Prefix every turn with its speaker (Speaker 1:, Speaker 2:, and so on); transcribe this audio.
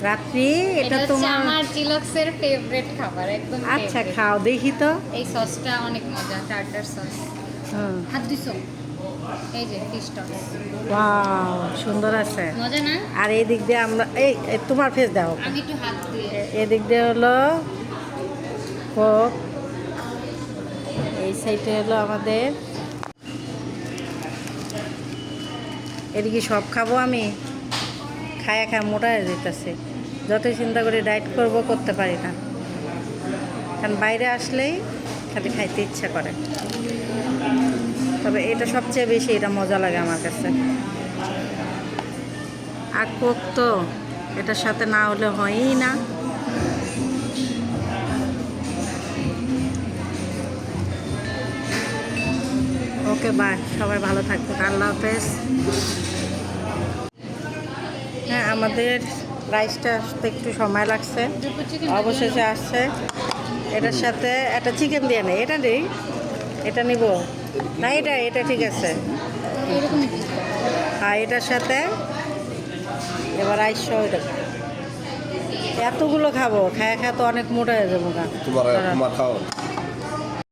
Speaker 1: রাত্রি এটা
Speaker 2: হচ্ছে
Speaker 1: তোমার
Speaker 2: আমার চিলক্সের ফেভারিট খাবার একদম
Speaker 1: আচ্ছা
Speaker 2: favorite।
Speaker 1: খাও দেখি তো।
Speaker 2: এই সসটা অনেক মজা, টার্টার সস।
Speaker 1: হুম
Speaker 2: হাত দিছো? এই যে ফিশ টস।
Speaker 1: ওয়াও সুন্দর আছে।
Speaker 2: মজা না?
Speaker 1: আর এই দিক দিয়ে আমরা এই তোমার ফেস দাও।
Speaker 2: আমি একটু হাত দিয়ে
Speaker 1: এদিক দিয়ে হলো কোক, এই সাইডে হলো আমাদের। এদিকে সব খাবো আমি, খায়া খায়া মোটা হয়ে যেতেছে। যতই চিন্তা করি ডায়েট করব করতে পারি না, কারণ বাইরে আসলেই খালি খাইতে ইচ্ছা করে। তবে এটা সবচেয়ে বেশি এটা মজা লাগে আমার কাছে। আর কোক তো এটার সাথে না হলে হয়ই না। ওকে বাই, সবাই ভালো থাকবেন, আল্লাহ হাফেজ। হ্যাঁ আমাদের রাইসটা আসতে একটু সময় লাগছে, অবশেষে আসছে। এটার সাথে একটা চিকেন দিয়ে নেই, এটা নেই, এটা নিব না, এটা ঠিক আছে।
Speaker 2: এরকম
Speaker 1: আর এটার সাথে এবার রাইস সহ এটা এতগুলো খাবো, খায়া খায়া তো অনেক মোটা হয়ে যাবো গা।
Speaker 3: তোমার খাও